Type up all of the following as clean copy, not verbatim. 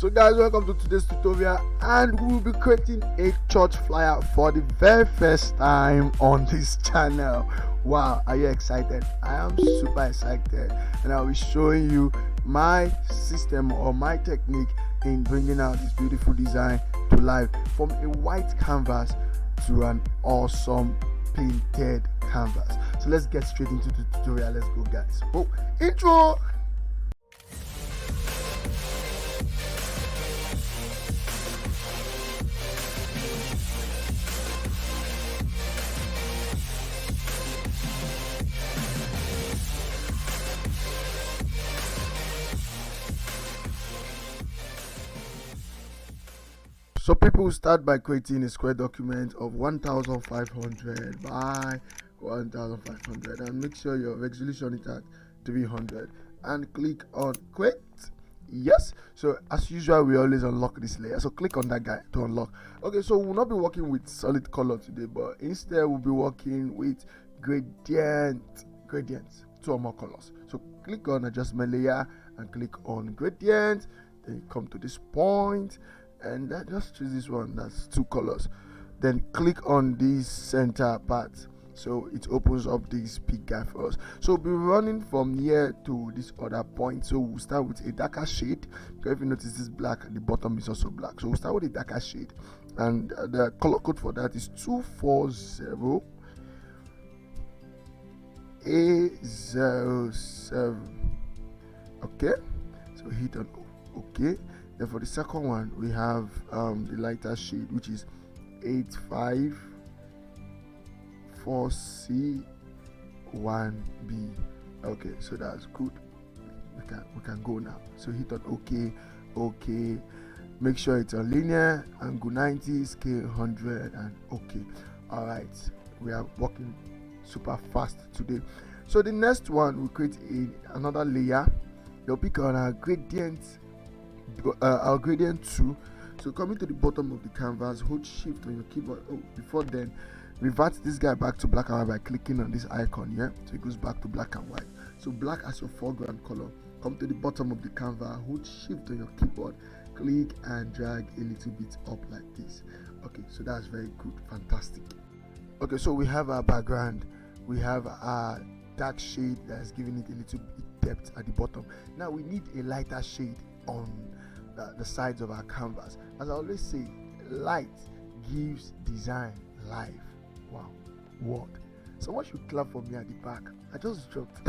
So guys, welcome to today's tutorial, and we will be creating a church flyer for the very first time on this channel. Wow, are you excited? I am super excited, and I'll be showing you my system or my technique in bringing out this beautiful design to life from a white canvas to an awesome painted canvas. So let's get straight into the tutorial. Let's go, guys. Oh, intro. So people start by creating a square document of 1500 by 1500 and make sure your resolution is at 300 and click on create. Yes, so as usual we always unlock this layer, so click on that guy to unlock. Okay, so we'll not be working with solid color today, but instead we'll be working with gradients, two or more colors. So click on adjustment layer and click on gradient, then you come to this point and just choose this one that's two colors, then click on this center part so it opens up this big guy for us. So we'll be running from here to this other point, so we'll start with a darker shade, because if you notice this black, the bottom is also black, so we'll start with a darker shade, and the color code for that is 240 A07. okay, so hit on okay. Then for the second one we have the lighter shade, which is 854C1B. okay, so that's good. We can go now. So hit on okay, make sure it's on linear, angle 90, scale 100, and okay. All right, we are working super fast today. So the next one, we create another layer. You'll pick on our gradient 2. So coming to the bottom of the canvas, hold shift on your keyboard. Before then, revert this guy back to black and white by clicking on this icon here, so it goes back to black and white. So black as your foreground color. Come to the bottom of the canvas, hold shift on your keyboard, click and drag a little bit up like this. Okay, so that's very good, fantastic. Okay, so we have our background, we have our dark shade that's giving it a little bit depth at the bottom. Now we need a lighter shade on the sides of our canvas. As I always say, light gives design life. Wow, what? Someone should clap for me at the back. I just joked.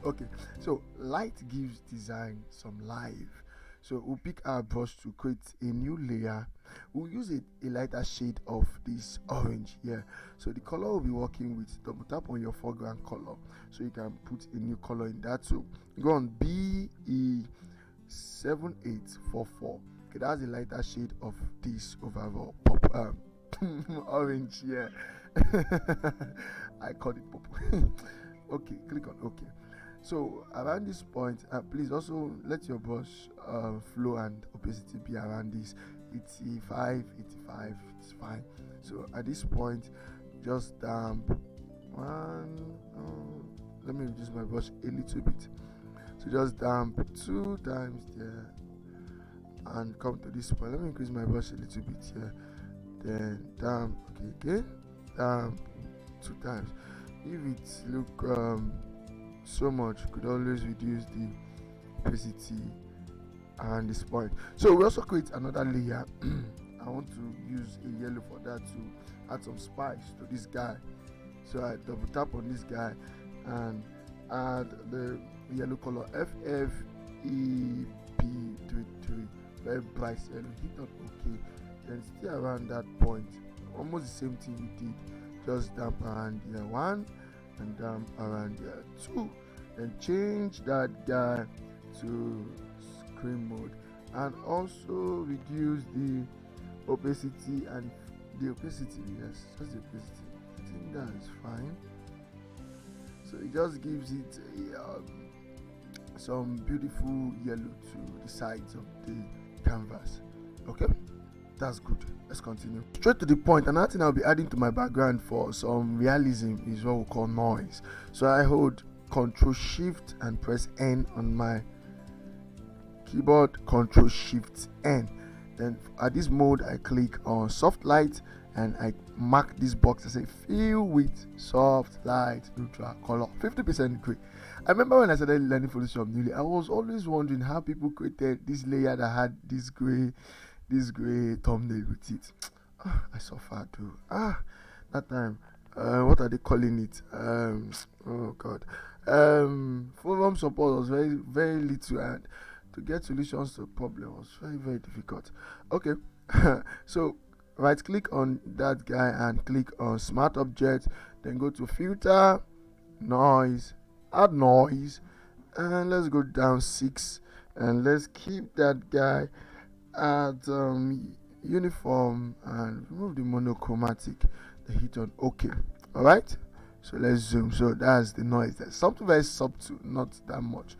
Okay, so light gives design some life. So we'll pick our brush to create a new layer. We'll use a lighter shade of this orange here. So the color we'll be working with, double tap on your foreground color so you can put a new color in that. So go on BE7844. Okay, that's the lighter shade of this overall pop orange here. I called it purple. Okay, click on okay. So around this point, please also let your brush flow and opacity be around this 85, it's fine. So at this point, just damp one. Let me reduce my brush a little bit. So just damp 2 times there and come to this point. Let me increase my brush a little bit here, then damp okay, damp 2 times. If it look so much, you could always reduce the opacity around this point. So we also create another layer. I want to use a yellow for that to add some spice to this guy. So I double tap on this guy and add the yellow color FFEP33, very bright yellow. Hit on OK, then stay around that point, almost the same thing we did, just damp around here 1 and damp around here 2, then change that guy to screen mode and also reduce the opacity and the opacity. Yes, just the opacity. I think that is fine. So it just gives it some beautiful yellow to the sides of the canvas. Okay, that's good. Let's continue straight to the point. Another thing I'll be adding to my background for some realism is what we call noise. So I hold Ctrl Shift and press N on my keyboard, Control Shift N. Then at this mode I click on soft light and I mark this box and say fill with soft light neutral color 50% gray. I remember when I started learning Photoshop newly, I was always wondering how people created this layer that had this gray thumbnail with it. I suffered too. That time. What are they calling it? Oh god. Forum support was very, very little, and to get solutions to the problem was very, very difficult. Okay. So right click on that guy and click on smart object, then go to filter, noise, add noise, and let's go down 6, and let's keep that guy at uniform and remove the monochromatic, then hit on OK. All right, so let's zoom. So that's the noise. There's something very subtle, not that much.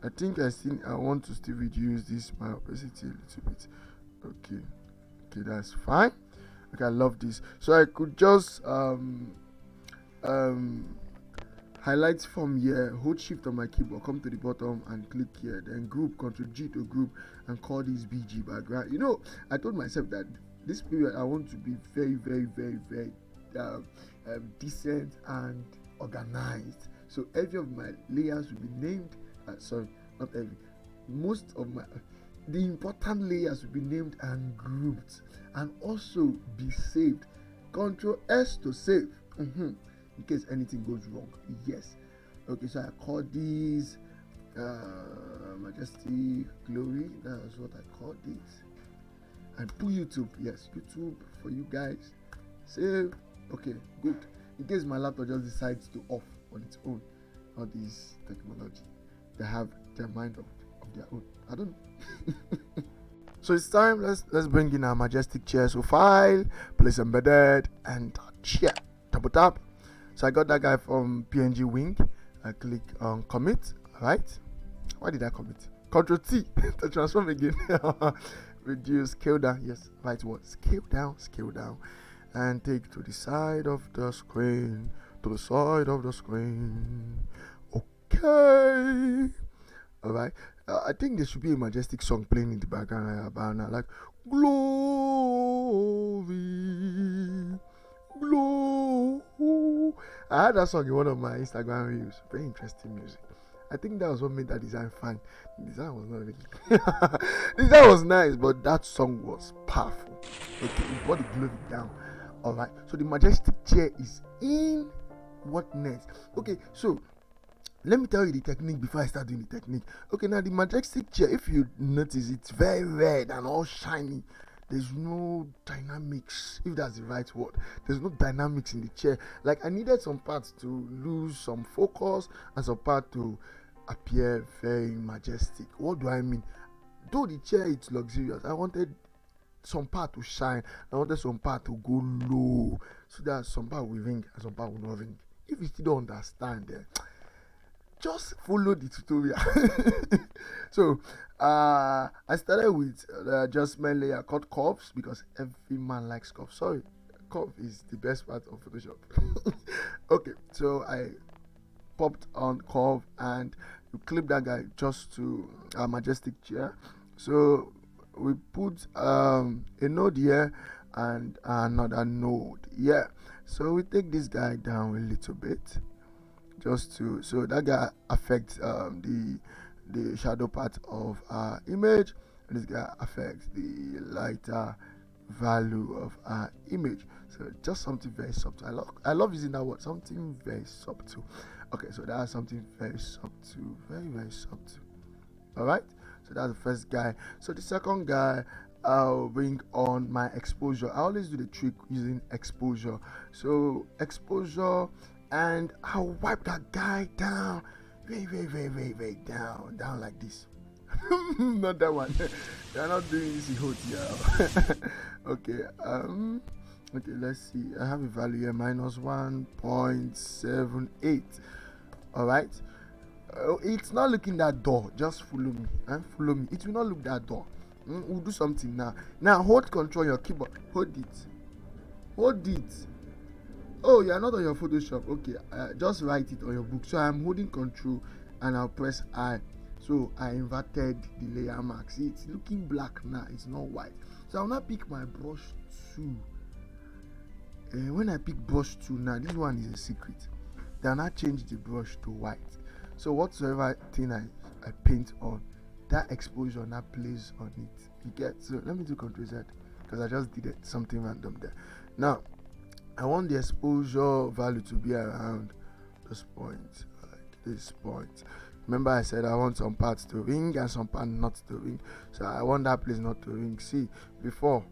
I think I want to still reduce this my opacity a little bit. Okay, that's fine. Okay, I love this. So I could just highlight from here, hold shift on my keyboard, come to the bottom and click here, then group, Ctrl G to group, and call this BG background. You know, I told myself that this period I want to be very, very, very, very decent and organized. So every of my layers will be named. Sorry, not every. Most of the important layers will be named and grouped, and also be saved. Ctrl S to save. In case anything goes wrong. Yes. Okay, so I call these Majestic Glory. That's what I call this. And put YouTube. Yes, YouTube for you guys. Save. Okay, good. In case my laptop just decides to off on its own. All these technology, they have their mind of their own. I don't know. So it's time. Let's bring in our Majestic chair. So file, place embedded, and chair. Double tap. So I got that guy from PNG Wing. I click on commit. Alright. Why did I commit? Ctrl T to transform again. Reduce, scale down. Yes, right word. Scale down. And take to the side of the screen. Okay. Alright. I think there should be a Majestic song playing in the background about now, like glory. I had that song in one of my Instagram reels. Very interesting music. I think that was what made that design fun. The design was not really the design was nice, but that song was powerful. Okay, it brought the glory down. Alright, so the Majestic chair is in. What next? Okay, so let me tell you the technique before I start doing the technique. Okay, now the Majestic chair, if you notice, it's very red and all shiny. There's no dynamics, if that's the right word. There's no dynamics in the chair. Like, I needed some parts to lose some focus and some part to appear very majestic. What do I mean? Though the chair is luxurious, I wanted some part to shine. I wanted some part to go low, so that some part will ring and some part will not ring. If you still don't understand, just follow the tutorial. So I started with the adjustment layer called curves, because every man likes curves. Sorry, curve is the best part of Photoshop. Okay, so I popped on curve and you clip that guy just to a Majestic chair. So we put a node here and another node here. So we take this guy down a little bit, just to, so that guy affects the shadow part of our image, and this guy affects the lighter value of our image. So just something very subtle. I love using that word, something very subtle. Okay, so that's something very subtle, very, very subtle. All right, so that's the first guy. So the second guy, I'll bring on my exposure. I always do the trick using exposure. So exposure, and I'll wipe that guy down, very, very, very, very, very down like this. Not that one. They're not doing this in hotel. Okay. Okay, let's see. I have a value here, -1.78. All right. It's not looking that dull. Just follow me. Follow me. It will not look that dull. We'll do something now. Now hold control on your keyboard. Hold it. Oh, you're not on your Photoshop. Okay, just write it on your book. So I'm holding control and I'll press I. So I inverted the layer mark. See, it's looking black now, it's not white. So I'll now pick my brush 2. When I pick brush 2 now, this one is a secret. Then I change the brush to white. So whatsoever thing I paint on, that exposure now plays on it. You get? So let me do Ctrl Z because I just did something random there. Now I want the exposure value to be around this point, like this point. Remember I said I want some parts to ring and some parts not to ring. So I want that place not to ring. See, before,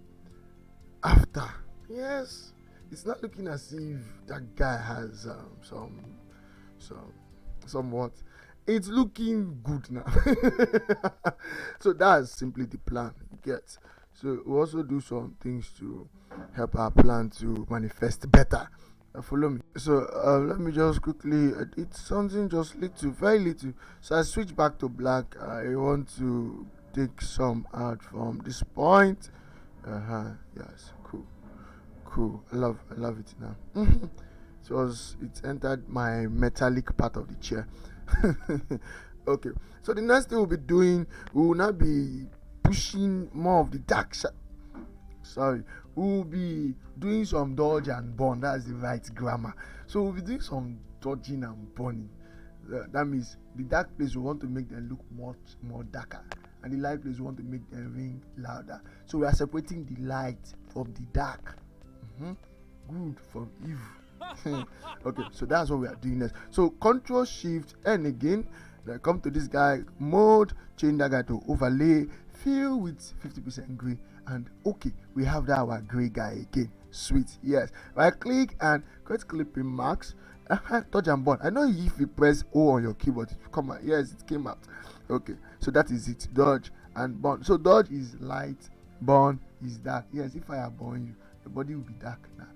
after, yes, it's not looking as if that guy has somewhat. It's looking good now. So that's simply the plan. You get? So we also do some things to help our plan to manifest better. Follow me. So let me just quickly edit something, just little, very little. So I switch back to black. I want to take some out from this point. Yes, cool. I love it now. It entered my metallic part of the chair. Okay, so the next thing we'll be doing, we will not be pushing more of the dark side. We'll be doing some dodge and burn. That's the right grammar. So we'll be doing some dodging and burning. That means the dark place we want to make them look much more darker, and the light place we want to make them ring louder. So we are separating the light from the dark, good from evil. Okay, so that's what we are doing next. So Control Shift N again. Then come to this guy mode, change that guy to overlay, fill with 50% gray, and okay, we have that our gray guy again. Sweet, yes. Right click and create clipping marks. Dodge and burn. I know if you press O on your keyboard, it will come out. Yes, it came out. Okay, so that is it. Dodge and burn. So dodge is light, burn is dark. Yes, if I burn you, the body will be dark now.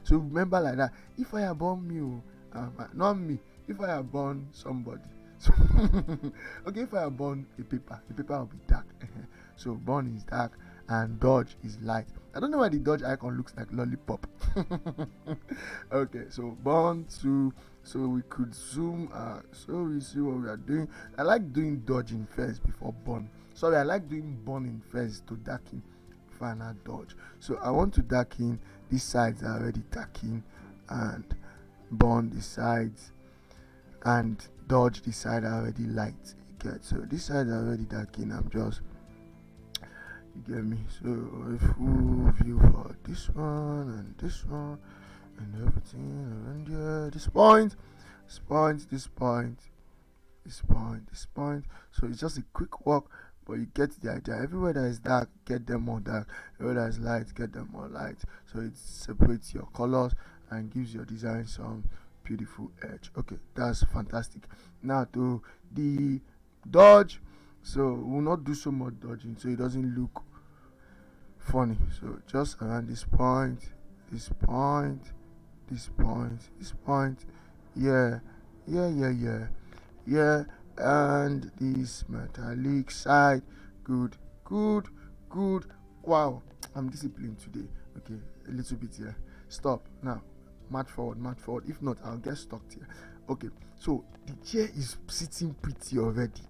So remember like that. If I burn me, not me. If I burn somebody. So okay, if I burn the paper will be dark. So burn is dark and dodge is light. I don't know why the dodge icon looks like lollipop. Okay, so burn to, so we could zoom. So we see what we are doing. I like doing dodging first before burn. Sorry, I like doing burning first to darken final dodge. So I want to darken these sides are already darkened, and burn the sides, and dodge the side are already light. You get? So this side are already darkened. I'm just, you get me? So a full view for this one and this one and everything around here. This point. So it's just a quick walk, but you get the idea. Everywhere that is dark, get them more dark. Everywhere that is light, get them more light. So it separates your colors and gives your design some beautiful edge. Okay, that's fantastic. Now to the dodge. So we'll not do so much dodging so it doesn't look funny. So just around this point, yeah, and this metallic side. Good. Wow, I'm disciplined today. Okay, a little bit here. Stop now. March forward. If not, I'll get stuck here. Okay, so the chair is sitting pretty already.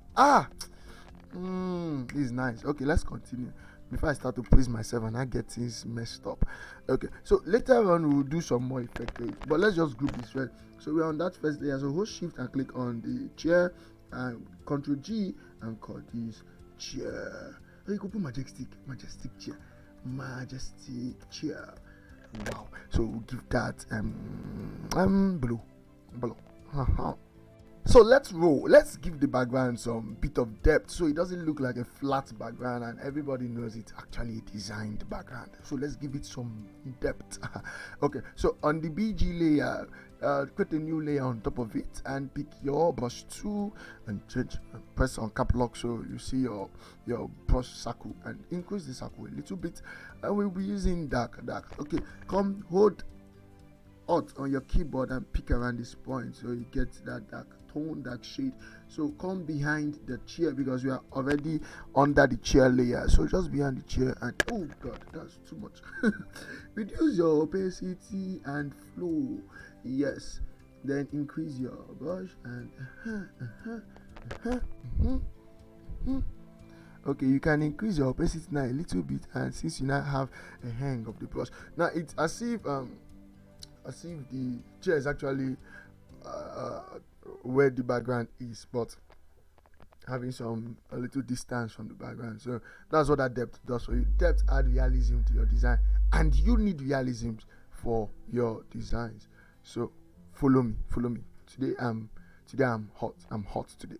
This is nice. Okay, let's continue before I start to praise myself and I get things messed up. Okay, so later on we'll do some more effect, but let's just group this right. So we're on that first layer. So hold shift and click on the chair and Control G and call this chair. You can put majestic chair. Wow. So we'll give that blue. So let's roll. Let's give the background some bit of depth so it doesn't look like a flat background and everybody knows it's actually a designed background. So let's give it some depth. Okay, so on the BG layer, create a new layer on top of it and pick your brush tool and change, press on cap lock so you see your brush circle and increase the circle a little bit, and we'll be using dark. Okay, come hold Alt on your keyboard and pick around this point so you get that dark tone, dark shade. So come behind the chair because we are already under the chair layer, so just behind the chair and oh god, that's too much. Reduce your opacity and flow. Yes, then increase your brush and Okay, you can increase your opacity now a little bit, and since you now have a hang of the brush, now it's as if the chair is actually where the background is, but having a little distance from the background. So that's what that depth does for you. Depth add realism to your design, and you need realism for your designs. So follow me. Today I'm hot today.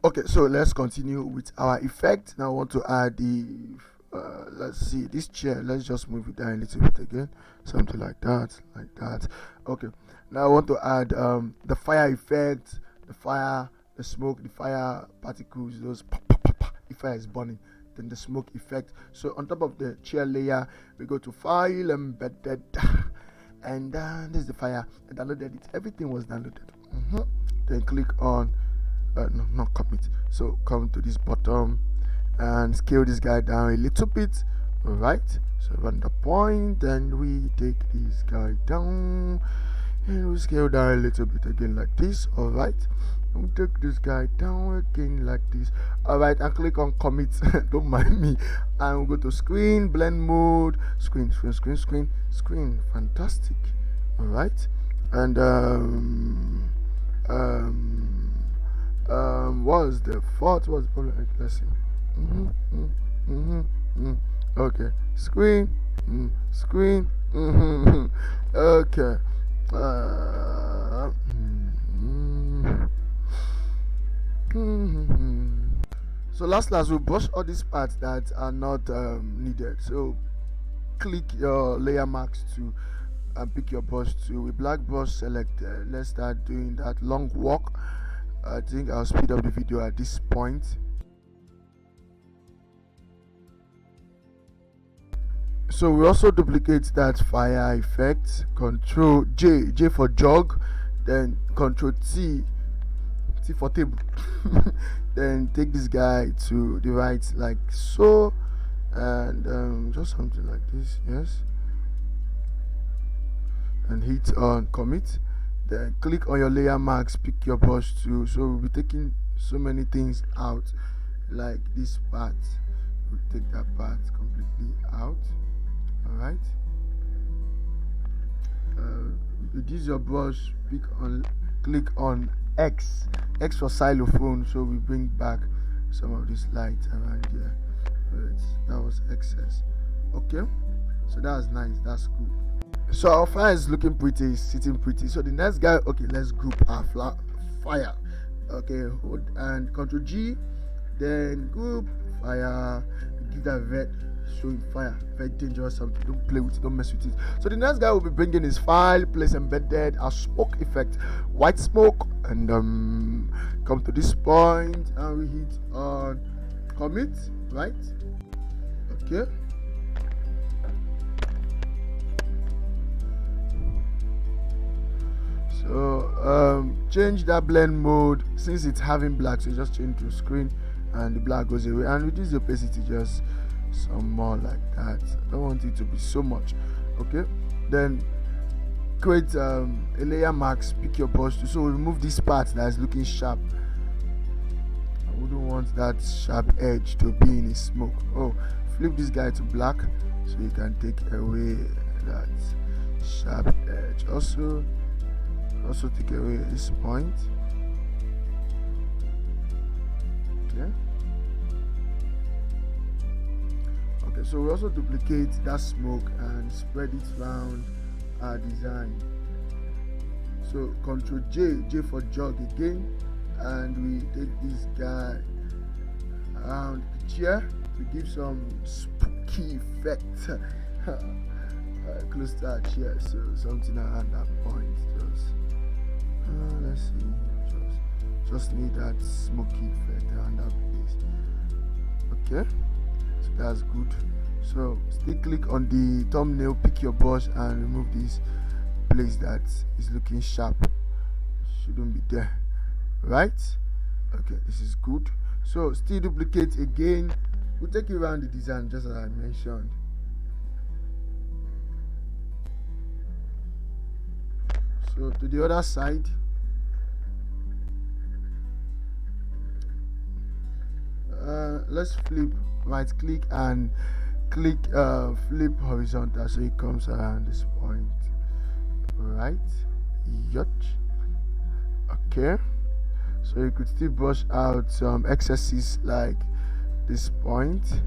Okay, so let's continue with our effect. Now I want to add the let's see, this chair, let's just move it down a little bit again, something like that. Okay, now I want to add the fire effect, the smoke, the fire particles, those the fire is burning, then the smoke effect. So on top of the chair layer, we go to file, embedded, and there's the fire. I downloaded it, everything was downloaded. Then click on no, not commit. So come to this bottom and scale this guy down a little bit. All right, so run the point, and we take this guy down and we scale down a little bit again like this. All right, and we take this guy down again like this. All right, and click on commit. Don't mind me. And we go to screen, blend mode, screen. Fantastic. All right, and what's the fourth? What's the problem? Let's see. Okay, screen. Okay. So last we'll brush all these parts that are not needed. So click your layer marks to and pick your brush tool. With black brush selected, let's start doing that long walk. I think I'll speed up the video at this point. So we also duplicate that fire effect. Control J for jog, then Control T for table. Then take this guy to the right like so, and just something like this, yes, and hit on commit. Then click on your layer marks, pick your brush tool. So we'll be taking so many things out, like this part. We'll take that part completely out. Alright, use your brush, click on X for xylophone, so we bring back some of this light around here. That was excess. Okay, so that's nice, that's good. So our fire is looking pretty, sitting pretty. So the next guy, okay, let's group our fire. Okay, hold and Control G, then group fire, give that red showing fire, very dangerous, something, don't play with it, don't mess with it. So the next guy will be bringing his file, place embedded, a smoke effect, white smoke, and come to this point and we hit on commit, right? Okay, so change that blend mode. Since it's having black, so just change to screen and the black goes away, and reduce the opacity just some more like that. I don't want it to be so much. Okay, then create a layer mask, pick your brush tool. So remove this part that is looking sharp. I wouldn't want that sharp edge to be in his smoke. Oh, flip this guy to black so you can take away that sharp edge. Also take away this point. Okay. So we also duplicate that smoke and spread it around our design. So Control J for jog again, and we take this guy around the chair to give some spooky effect close to our chair. So something around that point. Let's see. Just need that smoky effect around that place. Okay. That's good. So still click on the thumbnail, pick your brush and remove this place that is looking sharp. Shouldn't be there, right? Okay, this is good. So still duplicate again. We'll take you around the design just as I mentioned. So to the other side. let's flip, right click and click flip horizontal, so it comes around this point, right? Yacht. Okay, so you could still brush out some excesses like this point,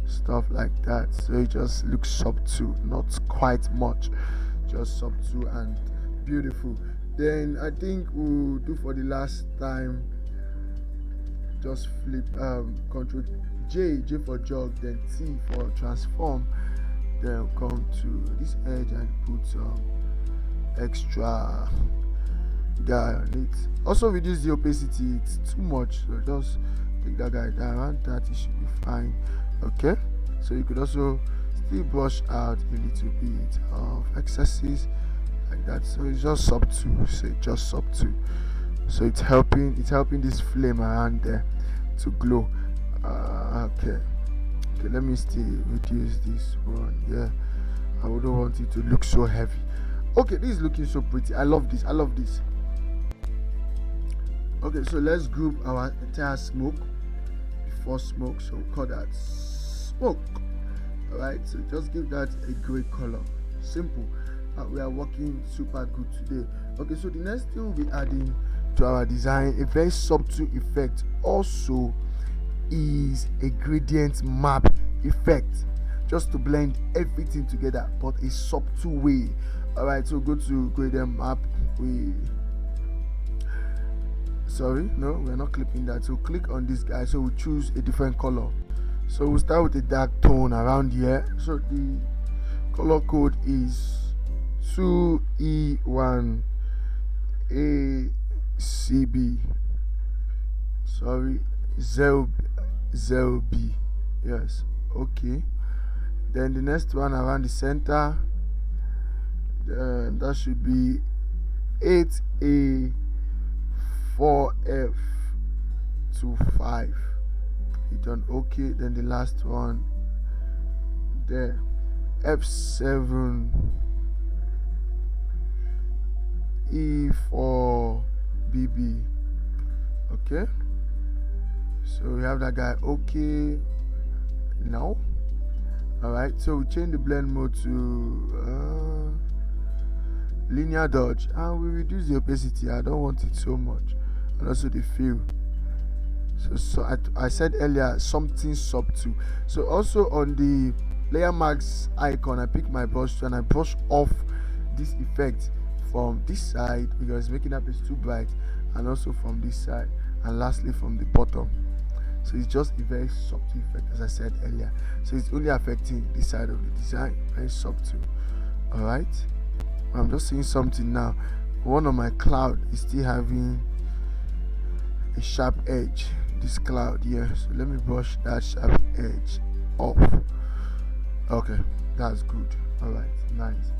stuff like that, so it just looks subtle, not quite much, just subtle and beautiful. Then I think we'll do for the last time, just flip control J for jog, then T for transform, then come to this edge and put some extra guy on it. Also reduce the opacity, it's too much, so just take that guy down. Around that it should be fine. Okay, so you could also still brush out a little bit of excesses like that, so it's just subtle, so it's helping this flame around there to glow. Okay, let me still reduce this one. Yeah, I wouldn't want it to look so heavy. Okay, this is looking so pretty. I love this. Okay, so let's group our entire smoke before smoke, so we'll call that smoke. Alright, so just give that a gray color. Simple. We are working super good today. Okay, so the next thing we'll be adding to our design, a very subtle effect also, is a gradient map effect, just to blend everything together, but a subtle way. Alright, so go to gradient map. We're not clipping that, so click on this guy, so we'll choose a different color. So we'll start with a dark tone around here. So the color code is 2E1ACB. Sorry, 0B. Yes, okay. Then the next one around the center, that should be 8A4F25. Hit on OK. Then the last one there, F7E4BB. Okay, so we have that guy. Okay, now alright, so we change the blend mode to linear dodge, and we reduce the opacity. I don't want it so much, and also the feel. So I said earlier, something subtle. So also on the layer mask icon, I pick my brush and I brush off this effect from this side because making up is too bright, and also from this side, and lastly from the bottom. So it's just a very subtle effect, as I said earlier. So it's only affecting this side of the design, very subtle. Alright, I'm just seeing something now. One of my cloud is still having a sharp edge, this cloud here, so let me brush that sharp edge off. Okay, that's good. Alright, nice.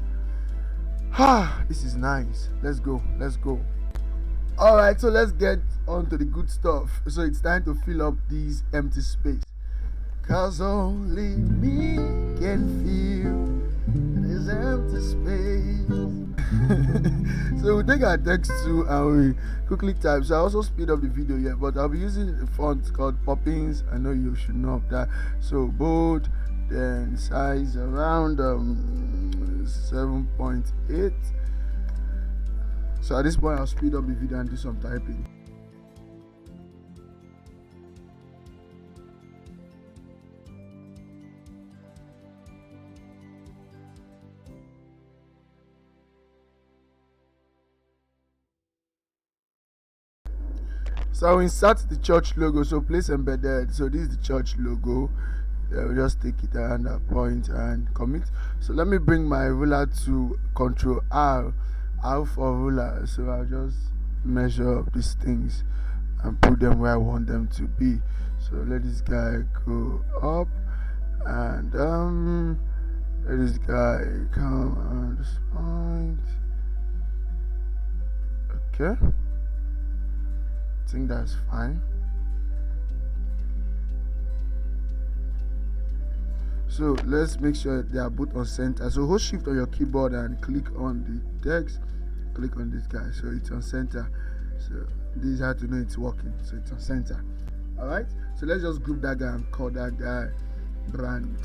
This is nice. Let's go. Alright, so let's get on to the good stuff. So it's time to fill up these empty space, cause only me can feel this empty space. So we take our text too and we quickly type. So I also speed up the video here, but I'll be using a font called Poppins. I know you should know of that. So bold, then size around 7.8. So at this point I'll speed up the video and do some typing. So I'll insert the church logo, so place embedded. So this is the church logo. We'll just take it around that point and commit. So let me bring my ruler to Control R for ruler. So I'll just measure up these things and put them where I want them to be. So let this guy go up, and let this guy come on this point. Okay, I think that's fine. So let's make sure they are both on center. So hold shift on your keyboard and click on the text, click on this guy, so it's on center. So this is how to know it's working. So it's on center. Alright, so let's just group that guy and call that guy brand.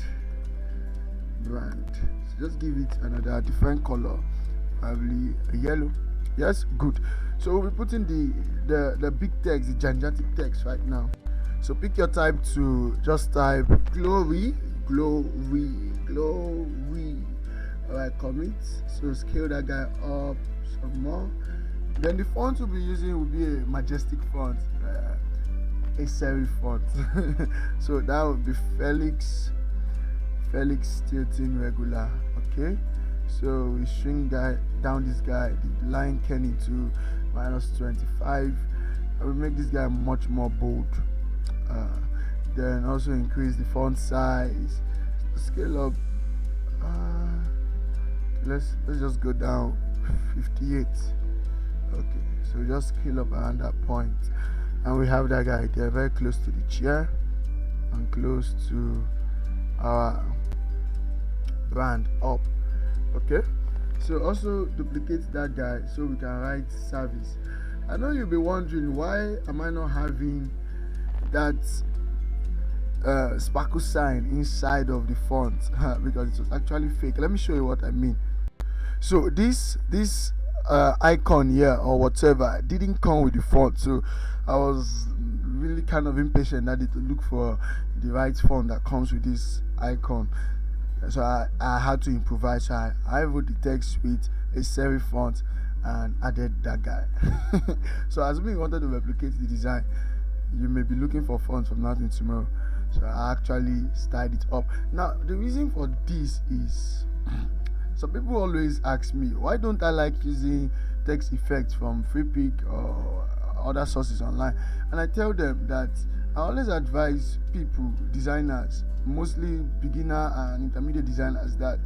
So just give it another different color, probably a yellow. Yes, good. So we'll be putting the big text, the gigantic text right now. So pick your type to just type glory. Alright, commit. So scale that guy up some more. Then the font we'll be using will be a majestic font, a serif font. So that would be Felix Stilton regular. Okay, so we shrink down this guy, the line Kenny to -25. I will make this guy much more bold. Then also increase the font size, scale up. Let's just go down 58. Okay, so just scale up around that point, and we have that guy there very close to the chair and close to our brand up. Okay, so also duplicate that guy so we can write service. I know you'll be wondering, why am I not having that sparkle sign inside of the font? Because it was actually fake. Let me show you what I mean. So this icon here or whatever didn't come with the font, so I was really kind of impatient. I had to look for the right font that comes with this icon, so I had to improvise. So I wrote the text with a serif font and added that guy. So assuming you wanted to replicate the design, you may be looking for fonts from now till tomorrow. So I actually styled it up. Now the reason for this is, some people always ask me, why don't I like using text effects from Freepik or other sources online? And I tell them that I always advise people, designers, mostly beginner and intermediate designers, that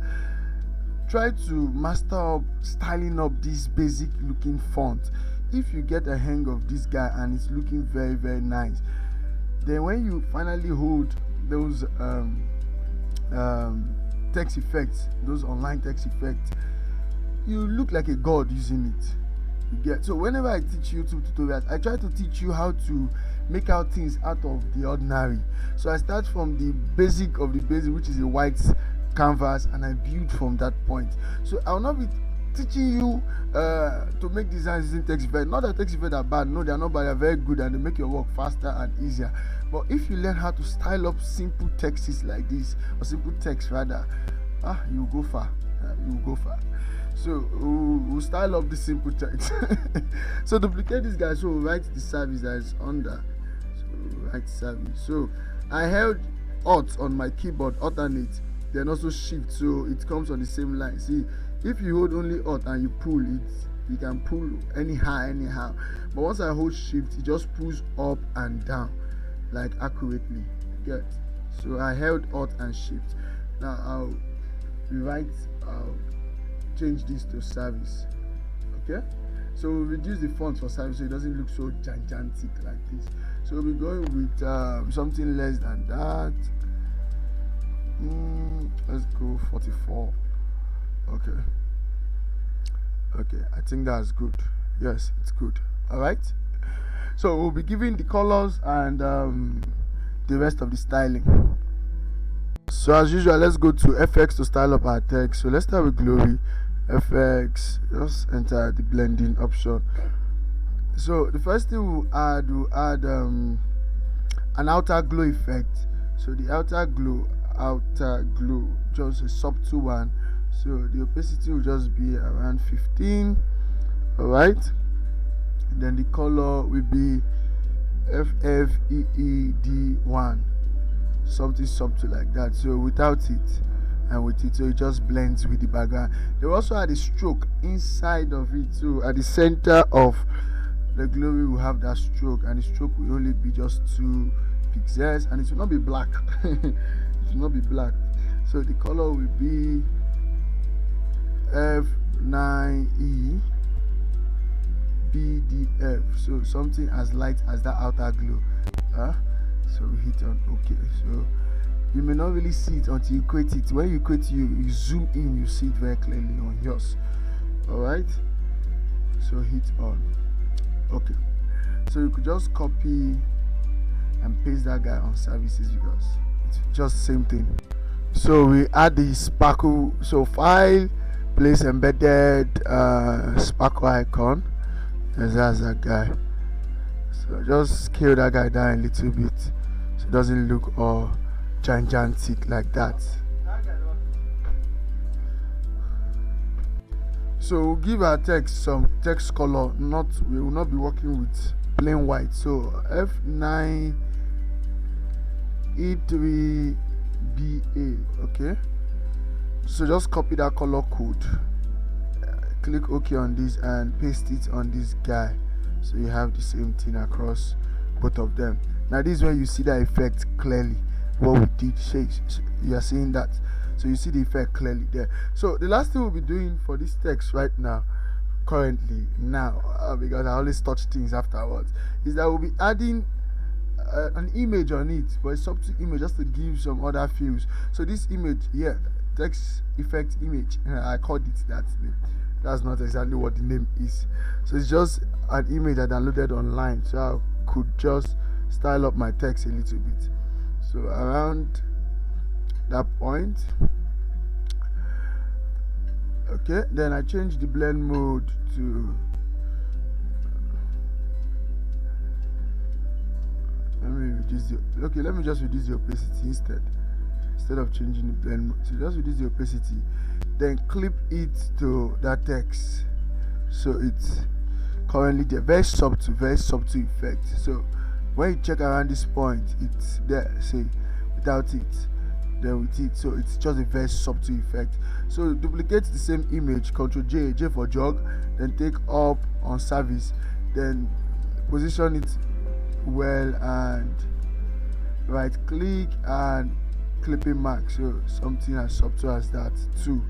try to master up styling up this basic looking font. If you get a hang of this guy and it's looking very, very nice, then when you finally hold those text effects, those online text effects, you look like a god using it. You get? So whenever I teach YouTube tutorials, I try to teach you how to make out things out of the ordinary. So I start from the basic of the basic, which is a white canvas, and I build from that point. So I will not be teaching you to make designs using text effects. Not that text effects are bad, no, they are not bad, they are very good and they make your work faster and easier. But if you learn how to style up simple texts like this, or simple text rather, you will go far. So we'll style up the simple text. So duplicate this guy. So we'll write the service that is under. So we'll write service. So I held Alt on my keyboard, alternate, then also Shift, so it comes on the same line. See, if you hold only Alt and you pull it, you can pull anyhow. But once I hold Shift, it just pulls up and down, like accurately. Get? So I held Alt and Shift. Now I'll change this to service. Okay, so we'll reduce the font for service so it doesn't look so gigantic like this. So we'll be going with something less than that. Let's go 44. Okay, I think that's good. Yes, it's good. All right, so we'll be giving the colors and the rest of the styling. So as usual, let's go to FX to style up our text. So let's start with glory. FX, just enter the blending option. So the first thing we'll add an outer glow effect. So the outer glow, just a subtle one. So the opacity will just be around 15. Alright, then the color will be FFEED1, something subtle like that. So without it and with it, so it just blends with the background. They also add a stroke inside of it, so at the center of the glory will have that stroke, and the stroke will only be just 2 pixels, and it will not be black. It will not be black. So the color will be F9E BDF, so something as light as that outer glow. So we hit on OK. So you may not really see it until you create it. When you create it, you zoom in, you see it very clearly on yours. Alright, so hit on OK. So you could just copy and paste that guy on services, because it's just same thing. So we add the sparkle, so file, place embedded sparkle icon, and that's that guy. So just scale that guy down a little bit so it doesn't look all gigantic like that. So we'll give our text some text color. We will not be working with plain white. So F9 E3BA. Okay, so just copy that color code, click OK on this and paste it on this guy, so you have the same thing across both of them. Now this is where you see the effect clearly. What we did, you are seeing that, so you see the effect clearly there. So the last thing we'll be doing for this text right now, currently now, because I always touch things afterwards, is that we'll be adding an image on it, but a subtle image, just to give some other feels. So this image here, text effect image, I called it that name. That's not exactly what the name is. So it's just an image I downloaded online, so I could just style up my text a little bit. So around that point, okay, then I change the blend mode to let me just reduce the opacity instead of changing the blend mode. So just reduce the opacity, then clip it to that text, so it's currently there. Very subtle effect. So when you check around this point, it's there. Say without it, then with it, so it's just a very subtle effect. So duplicate the same image, Ctrl J for jog, then take up on service, then position it well and right click and clipping mark, so something as subtle as that too.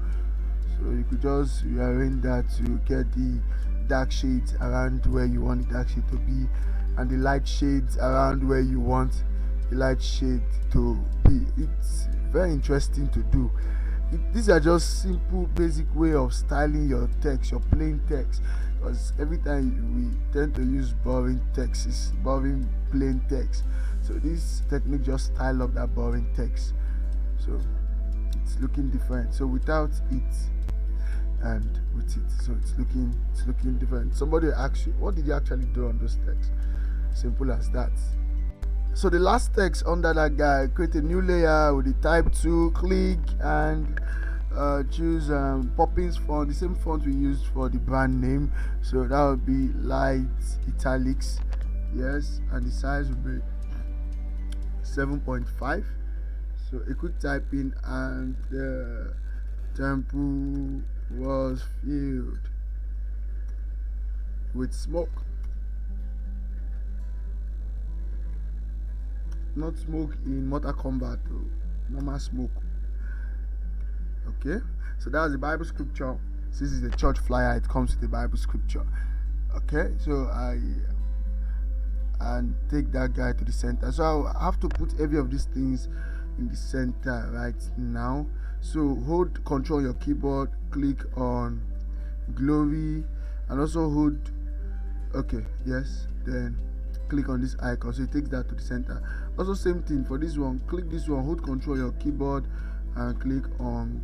So you could just rearrange that to get the dark shades around where you want the dark shade to be, and the light shades around where you want the light shade to be. It's very interesting to do. These are just simple basic way of styling your text, your plain text, because every time we tend to use boring text, it's boring plain text. So this technique just style up that boring text, so it's looking different. So without it and with it, so it's looking different. Somebody asks you, what did you actually do on those texts? Simple as that. So the last text under that guy, create a new layer with the type 2, click and choose Poppins font, the same font we used for the brand name. So that would be light italics, yes, and the size will be 7.5. So a quick type in, and the temple was filled with smoke. Not smoke in Mortal Kombat, normal smoke. Okay, so that's the Bible scripture. This is the church flyer, it comes with the Bible scripture. Okay, so and take that guy to the center. So I have to put every of these things in the center right now. So hold Control on your keyboard, click on glory, and also hold, okay, yes, then click on this icon, so it takes that to the center. Also same thing for this one, click this one, hold Control your keyboard and click on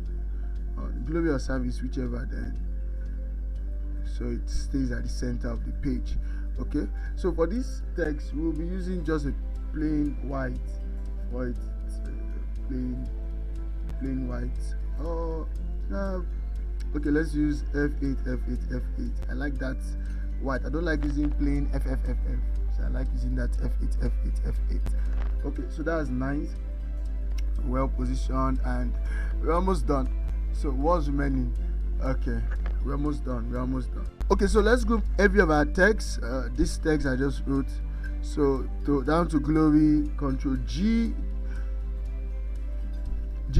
glory or service, whichever, then so it stays at the center of the page. Okay, so for this text we'll be using just a plain white for it, plain white. Okay, let's use F8. I like that white. I don't like using plain FFFF, so I like using that F8. Okay, so that's nice, well positioned, and we're almost done. So what's remaining? Okay, we're almost done. Okay, so let's group every of our text. This text I just wrote, so down to glory, Control G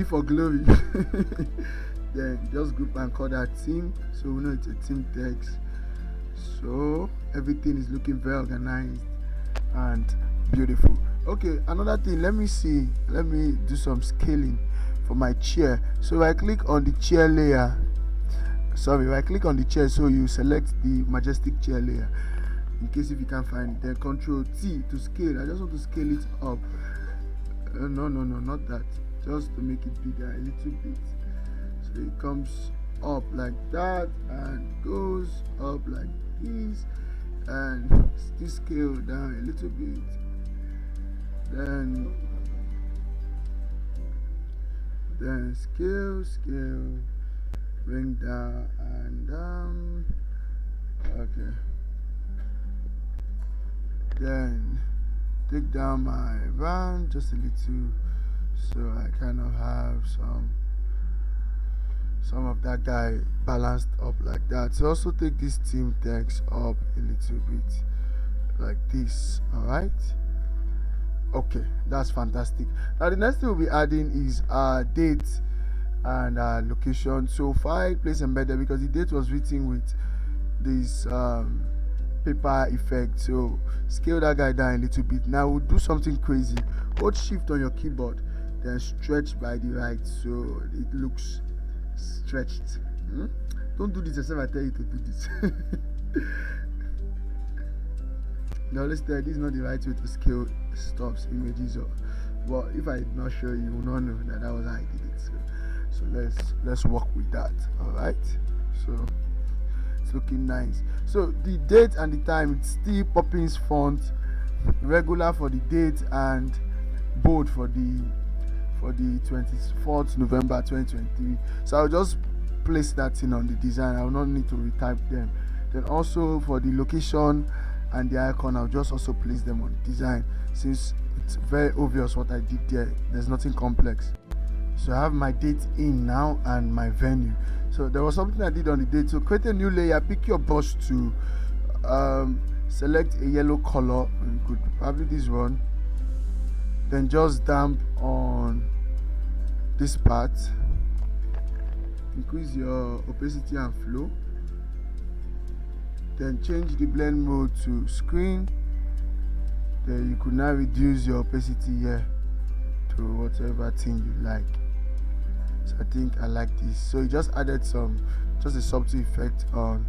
for glory. Then just group and call that theme, so we know it's a theme text. So everything is looking very organized and beautiful. Okay, another thing, let me do some scaling for my chair. So if I click on the chair layer, so you select the majestic chair layer, in case if you can't find it. Then Control T to scale. I just want to scale it up. No, not that. Just to make it bigger a little bit. So it comes up like that and goes up like this, and still scale down a little bit. Then scale, bring down and down. Okay. Then take down my round just a little, so I kind of have some of that guy balanced up like that. So also take this team text up a little bit like this. All right. Okay, that's fantastic. Now the next thing we'll be adding is our date and location. So file, place embedded, because the date was written with this paper effect. So scale that guy down a little bit. Now we'll do something crazy. Hold shift on your keyboard, then stretch by the right so it looks stretched. Don't do this except I tell you to do this. Now let's tell you, this is not the right way to scale stuffs, images, or well, if I did not show you, you will not know that was how I did it. So let's work with that. All right. So it's looking nice. So the date and the time, it's still Poppins font, regular for the date and bold for the 24th November 2023. So I'll just place that in on the design. I will not need to retype them. Then also for the location and the icon, I'll just also place them on design, since it's very obvious what I did there. There's nothing complex. So I have my date in now and my venue. So there was something I did on the date. So create a new layer, pick your brush to select a yellow color. You could probably this one. Then just damp on this part. Increase your opacity and flow. Then change the blend mode to screen. Then you could now reduce your opacity here to whatever thing you like. So I think I like this. So you just added just a subtle effect on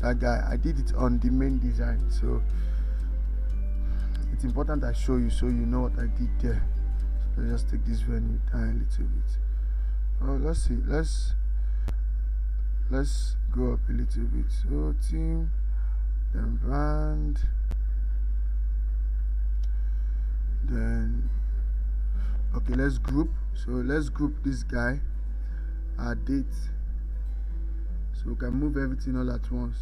that guy. I did it on the main design, so it's important I show you so you know what I did there. So let's just take this venue down a little bit. Oh, let's see. Let's go up a little bit. So team, then brand, then okay, let's group. So let's group this guy, our date, so we can move everything all at once.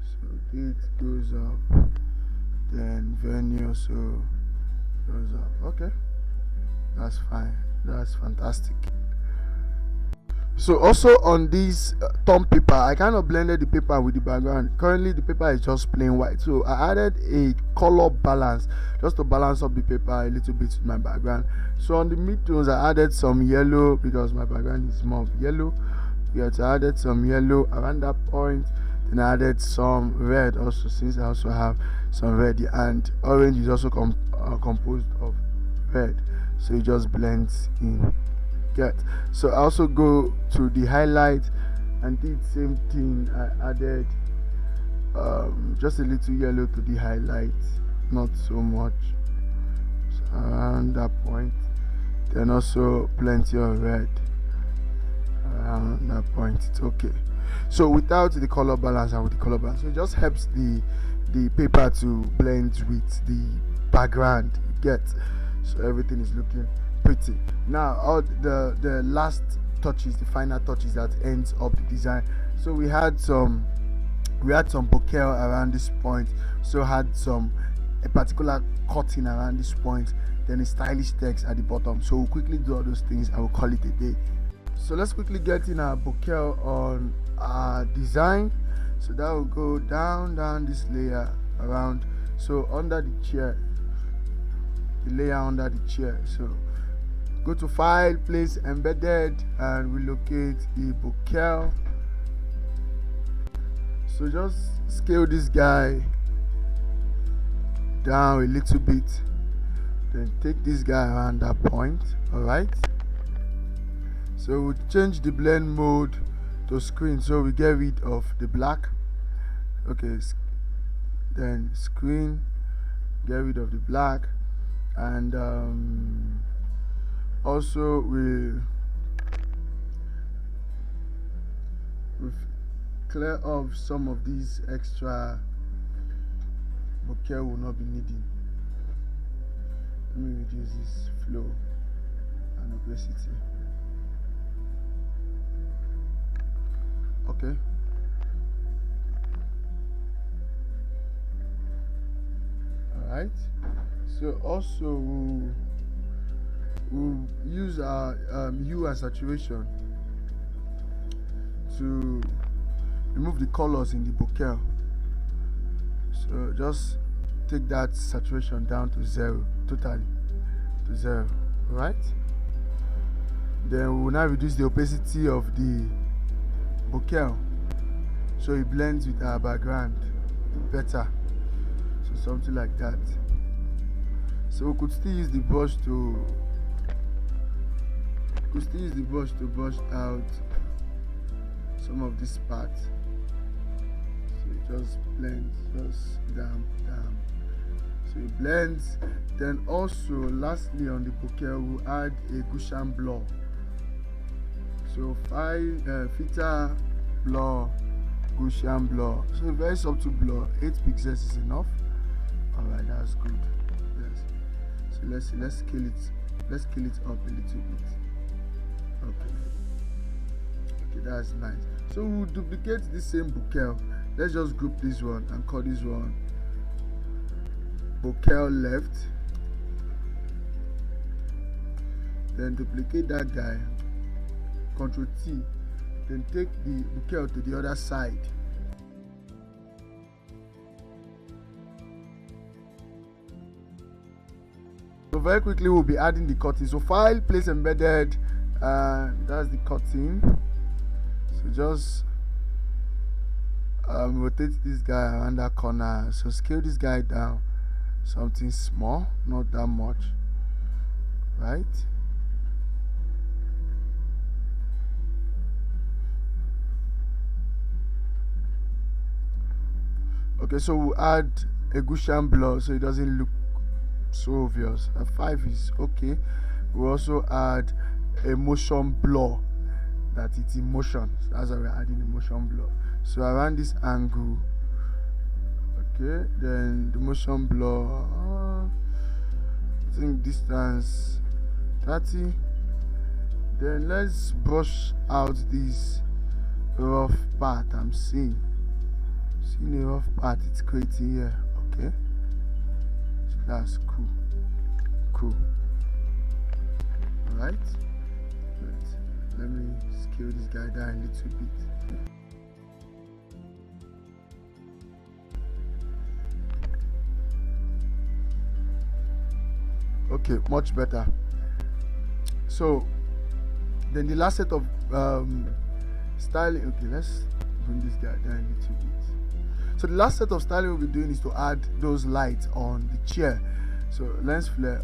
So date goes up, then venue also goes up. Okay, that's fine, that's fantastic. So also on this thumb paper, I kind of blended the paper with the background. Currently the paper is just plain white, so I added a color balance just to balance up the paper a little bit with my background. So on the midtones I added some yellow because my background is more of yellow. Yes, I added some yellow around that point. Then I added some red also, since I also have some red, and orange is also composed of red, so it just blends in. So I also go to the highlight and did same thing. I added just a little yellow to the highlight, not so much, so around that point. Then also plenty of red around that point. It's okay. So without the color balance and with the color balance, so it just helps the paper to blend with the background. So everything is looking pretty. Now all the last touches, the final touches that ends up the design. So we had some bokeh around this point, so had a particular cutting around this point, then a stylish text at the bottom. So we'll quickly do all those things and we'll call it a day. So let's quickly get in our bokeh on our design. So that will go down this layer around, so under the chair, the layer under the chair. So go to file, place embedded, and relocate the bokeh. So just scale this guy down a little bit, then take this guy around that point. All right, so we'll change the blend mode to screen, so we get rid of the black. Okay, then screen, get rid of the black, and also we'll clear off some of these extra bokeh will not be needing. Let me reduce this flow and opacity. Okay. Alright. So also we'll use our hue and saturation to remove the colors in the bokeh. So just take that saturation down to 0, totally to 0. Right? Then we will now reduce the opacity of the bokeh so it blends with our background better. So something like that. So we could still use the brush to brush out some of this part. So it just blends, just down. So it blends. Then also lastly on the bokeh we'll add a Gaussian blur. So filter blur, Gaussian blur. So a very subtle blur, 8 pixels is enough. Alright, that's good. Yes. So let's scale it. Let's scale it up a little bit. Okay, that's nice. So we'll duplicate the same bokeh. Let's just group this one and call this one bokeh left. Then duplicate that guy, Ctrl T, then take the bokeh to the other side. So very quickly we'll be adding the cutting. So file, place embedded, that's the cutting. So just rotate this guy around that corner. So scale this guy down, something small, not that much, right? Okay, so we'll add a Gaussian blur so it doesn't look so obvious. 5 is okay. We'll also add a motion blur, that it's in motion. So that's why we're adding a motion blur. So around this angle, okay, then the motion blur, I think distance 30. Then let's brush out this rough part I'm seeing. Seeing a rough part it's creating here. Okay, so that's cool. Alright, let me scale this guy down a little bit. Okay, much better. So then the last set of styling. Okay, let's bring this guy down a little bit. So the last set of styling we'll be doing is to add those lights on the chair. So lens flare,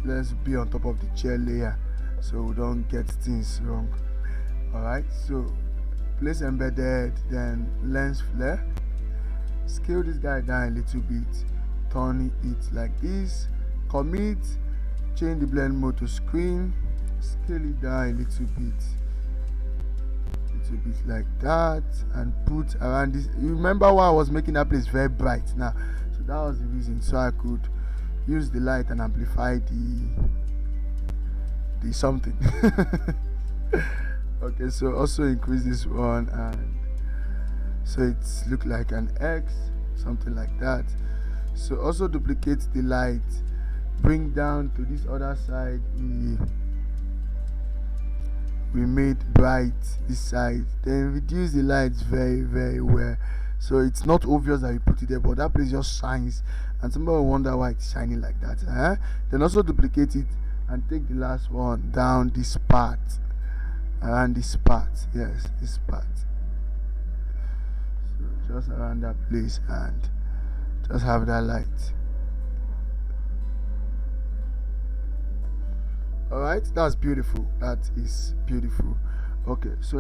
let's be on top of the chair layer so we don't get things wrong. Alright, so place embedded, then lens flare, scale this guy down a little bit, turn it like this, commit, change the blend mode to screen, scale it down a little bit like that, and put around this. You remember why I was making that place very bright now? So that was the reason, so I could use the light and amplify the something. Okay, so also increase this one, and so it look like an X, something like that. So also duplicate the light, bring down to this other side. We made bright this side, then reduce the lights very well, so it's not obvious that you put it there, but that place just shines and somebody will wonder why it's shining like that. Then also duplicate it and take the last one down this part, around this part. Yes, this part. So just around that place and just have that light. Alright, that's beautiful. That is beautiful. Okay, so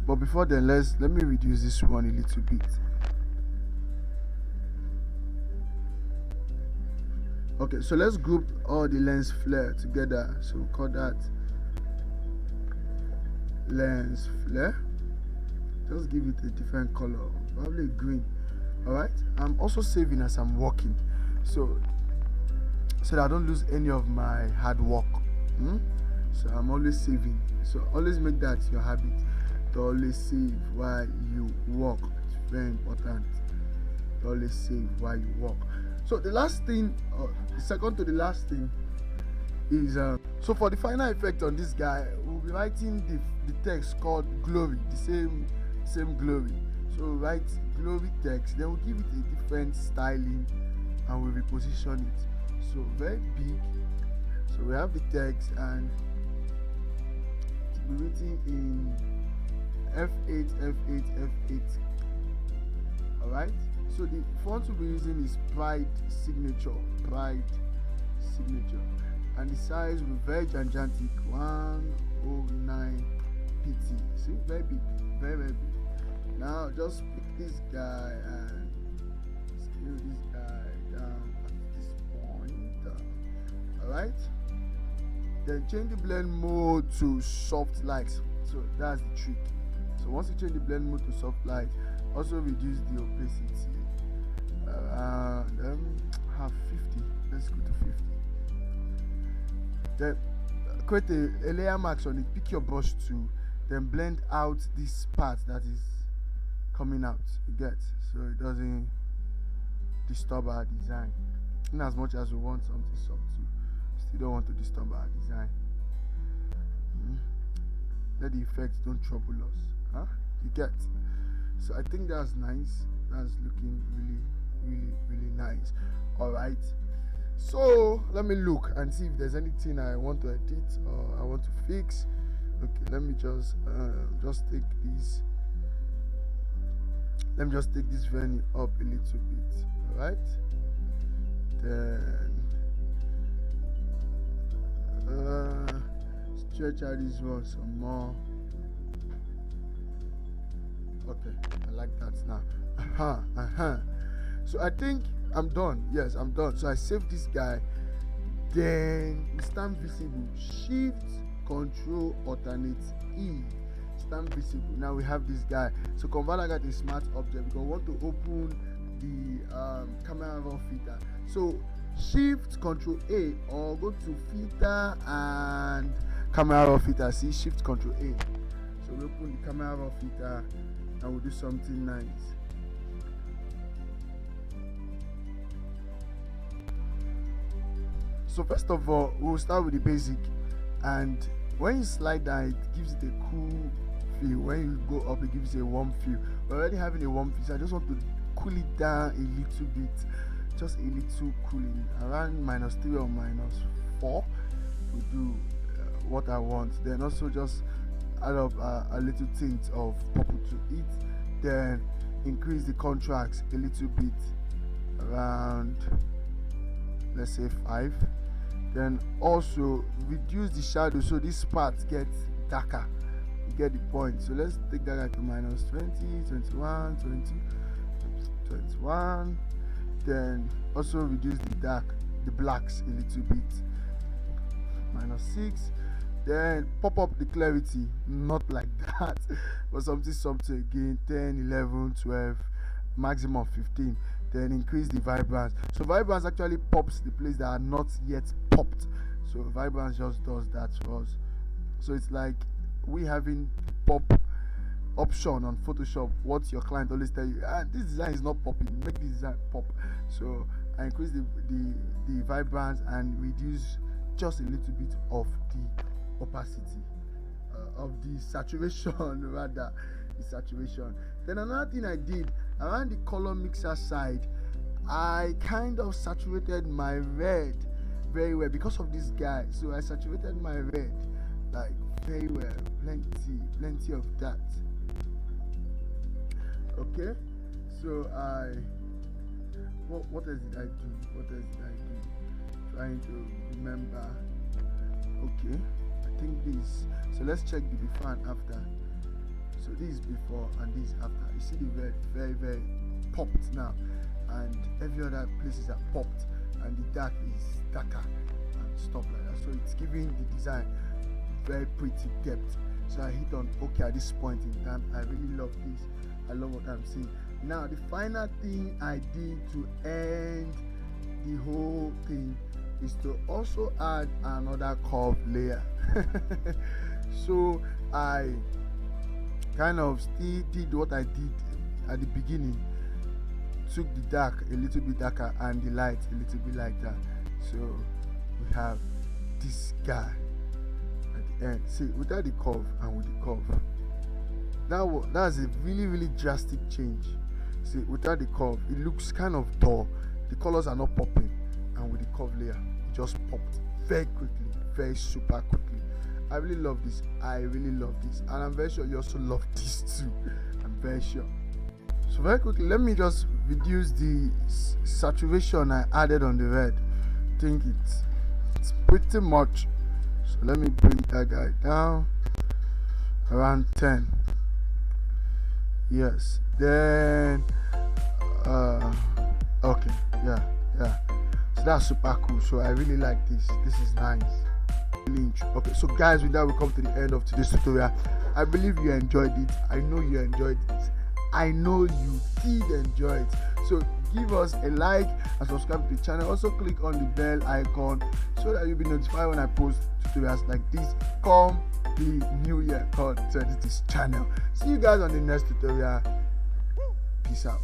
but before then, let me reduce this one a little bit. Okay, so let's group all the lens flare together. So we'll call that lens flare. Just give it a different color, probably green. All right, I'm also saving as I'm working, so that I don't lose any of my hard work. So I'm always saving. So always make that your habit to always save while you work. It's very important to always save while you work. So the last thing, the second to the last thing is so for the final effect on this guy, we'll be writing the text called glory, the same glory. So we'll write glory text, then we'll give it a different styling and we'll reposition it. So very big. So we have the text and it will be written in F8, F8, F8. Alright, so the font we'll be using is Pride Signature, and the size will be very gigantic, 109 pt. See, very big, very big. Now just pick this guy and scale this guy down at this point. Alright, then change the blend mode to soft light. So that's the trick. So once you change the blend mode to soft light, also reduce the opacity around have 50. Let's go to 50. Then create a layer mask on it, pick your brush tool, then blend out this part that is coming out, you get, so it doesn't disturb our design. In as much as we want something soft too, still don't want to disturb our design. Let the effects don't trouble us, you get. So I think that's nice. That's looking really nice. All right, so let me look and see if there's anything I want to edit or I want to fix. Okay, let me just take this. Let me just take this venue up a little bit. All right, then stretch out this one some more. Okay, I like that now. So I think I'm done. Yes, I'm done. So I save this guy. Then stamp visible. Shift, Control, Alternate E. Stamp visible. Now we have this guy. So convert that guy to a smart object because we want to open the camera raw filter. So Shift, Control A, or go to filter and camera raw filter. See, Shift, Control A. So we open the camera raw filter and we'll do something nice. So first of all, we'll start with the basic, and when you slide down, it gives it a cool feel. When you go up, it gives it a warm feel. We're already having a warm feel, so I just want to cool it down a little bit, just a little cooling, around -3 or -4. We'll do what I want. Then also just add up a little tint of purple to it, then increase the contrast a little bit, around, let's say 5. Then also reduce the shadow so this part gets darker. You get the point. So let's take that to -20, 21, 20, 21. Then also reduce the blacks a little bit, -6. Then pop up the clarity, not like that, but something again, 10, 11, 12, maximum 15. Then increase the vibrance. So vibrance actually pops the place that are not yet popped. So vibrance just does that for us. So it's like we having pop option on Photoshop. What your client always tell you, this design is not popping, make this design pop. So I increase the vibrance and reduce just a little bit of the opacity, of the saturation rather, the saturation. Then another thing I did around the color mixer side, I kind of saturated my red very well because of this guy. So I saturated my red like very well, plenty of that. Okay, so what else did I do? Trying to remember. Okay, I think this. So let's check the before and after. So this is before and this is after. You see the red very popped now, and every other places are popped. and the dark is darker and stuff like that. So it's giving the design very pretty depth. So I hit on okay at this point in time. I really love this. I love what I'm seeing. Now the final thing I did to end the whole thing is to also add another curve layer. So I kind of still did what I did at the beginning, took the dark a little bit darker and the light a little bit like that. So we have this guy at the end. See, without the curve and with the curve, that's a really drastic change. See, without the curve it looks kind of dull, the colors are not popping, and with the curve layer it just popped very quickly, very super quickly. I really love this. And I'm very sure you also love this too. I'm very sure. So very quickly, let me just reduce the saturation I added on the red. I think it's pretty much. So let me bring that guy down around 10. Yes. Then okay, yeah. So that's super cool. So I really like this. This is nice. Okay, so guys, with that we come to the end of today's tutorial. I believe you enjoyed it. I know you enjoyed it. I know you did enjoy it. So give us a like and subscribe to the channel. Also click on the bell icon so that you'll be notified when I post tutorials like this come the new year. God, so this channel. See you guys on the next tutorial. Peace out.